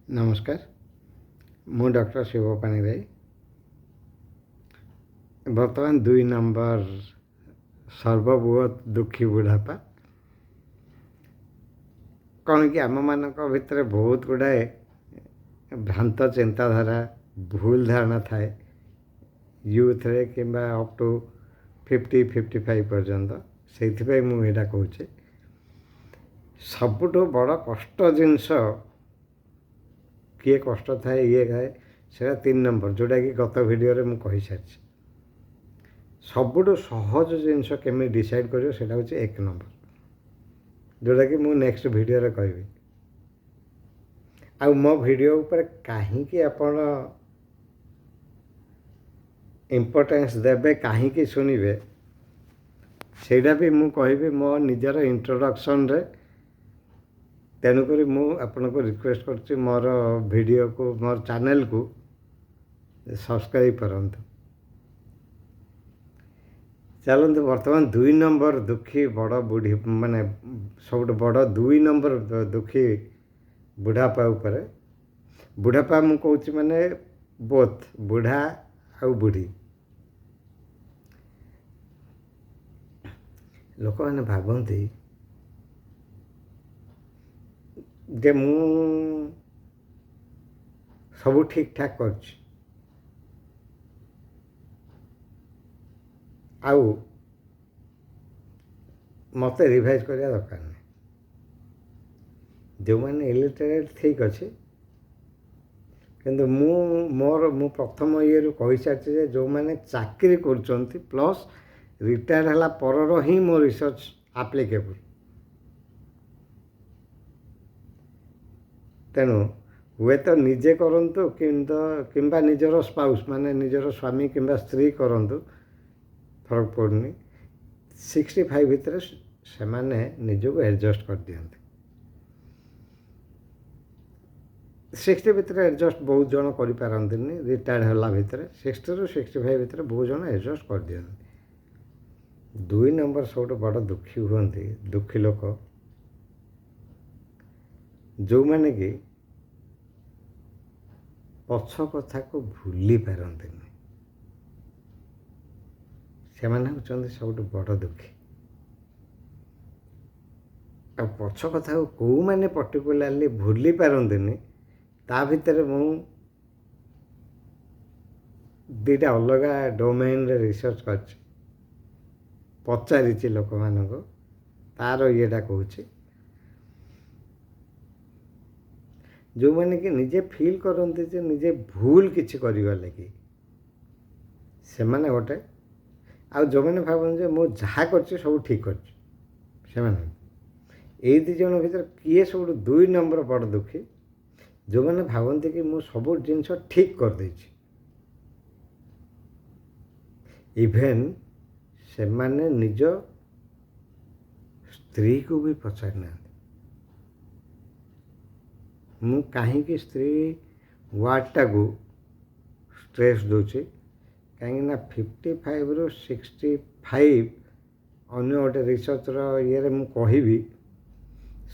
नमस्कार मु डॉक्टर शिव पाणिग्राही बर्तमान 2 नंबर सर्वबृहत दुखी बुढ़ापा कौन कि आम मान भितर बहुत गुड़ाए भ्रांत चिंताधारा भूल धारणा थाए यूथ रे कि अप टू 50-55 पर्यंत से मुझे कहूँ सबुठ बड़ कष्ट जिनस किए कष्ट थाए ये खाए से 3 नंबर जोटा कि गत भिडियो मुझे कही सारी सबुठ सहज जिनस केमी डिसाइड कर हूँ 1 नंबर जोटा कि मुझे नेक्स्ट भिडियो कहबी आउ मो भिडियो ऊपर कहीं आपण इम्पोर्टेंस देबे कहीं शुणवे सेटा भी मु कहबी मो निजर इंट्रोडक्शन रे तेणुक आपन को रिक्वेस्ट कर मोर वीडियो को मोर चैनल को सब्सक्राइब करंतु। चलते बर्तमान 2 नंबर दुखी बड़ बुढ़ी माने सब बड़ 2 नंबर दुखी बुढ़ापा उपरे बुढ़ापा मु कहूँ माने बोथ बुढ़ा आउ बुढ़ी लोक मैंने भावती जे मु सब ठीक ठाक कर मत रिवाइज करने दरकार नहीं जो मैंने इलिटरेट ठीक अच्छे किंतु मु प्रथम ये कही सारी जो मैंने चाकरी कर प्लस रिटायर है पर ही मो रिसर्च एप्लिकेबल तेणु हुए तो निजे करंतु किंबा निजर स्पाउस माने निजर स्वामी किंबा स्त्री करंतु फरक पड़नी 65 भितर से माने निजको एडजस्ट कर दियंते 60 भितर एडजस्ट बहुत जन करि पारंतिनी रिटायर्ड होला भितर 60 रु 65 भितर बहुत जन एडजस्ट कर दियंते 2 नंबर सब बड़ दुखी हुअंती दुखी लोक जो मैंने कि पछ कथा को भूली पारती से होती सब बड़ दुखी आ पछ कथा को कौ मैंने पर्टिकुलाली भूली पारती ता भितर मु 2टा अलग डोमेन रे रिसर्च कर पचारि लोक मान तार येटा कहूँ जो मैंने कि निजे फील करते जे निजे भूल किसी करगले कि से माने गोटे आ जो मैंने भावते मु जहाँ कर सब ठीक कर ये 2 जन भर किए सब 2 नंबर बड़ दुखी जो मैंने भावते कि मु सब जिनस ठीक कर दे इवेन से माने निज स्त्री को भी पचारना मु कहीं स्त्री वार्डटा को स्ट्रेस दूची कहीं 55 रु 65 अन्य गोटे रिसर्चर ये मु कहबी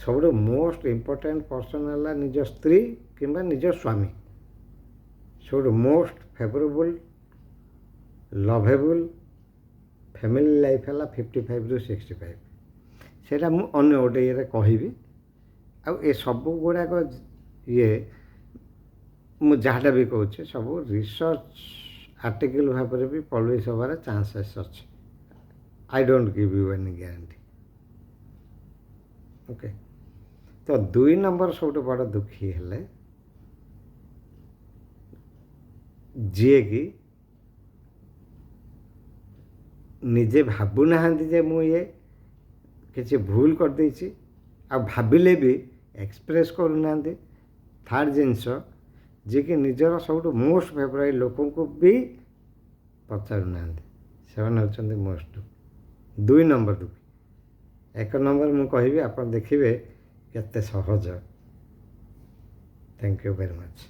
सब मोस्ट इम्पोर्टेंट पर्सन है निज स्त्री किंबा निज स्वामी सब most favourable lovable family life है 55 रु 65 सेटा मु अन्य गोटे ये कहबी आ सब गुड़ाक ये मु जहाँटा भी कहूँ सब रिसर्च आर्टिकल भाव भी पब्लिश होबार चांसेस अच्छे I don't give you any guarantee okay तो 2 नंबर सब बड़ दुखी है जी कि निजे भावुना जे मु ये किसी भूल कर देछि आ भाविले भी एक्सप्रेस करूना 3rd जिनस जी कि निजर सब मोस्ट फेवरेट लोक को भी पचारूना से मोस्ट 2 नंबर दुखी 1 नंबर मु कहबी आप देखिए केते सहज थैंक यू वेरी मच।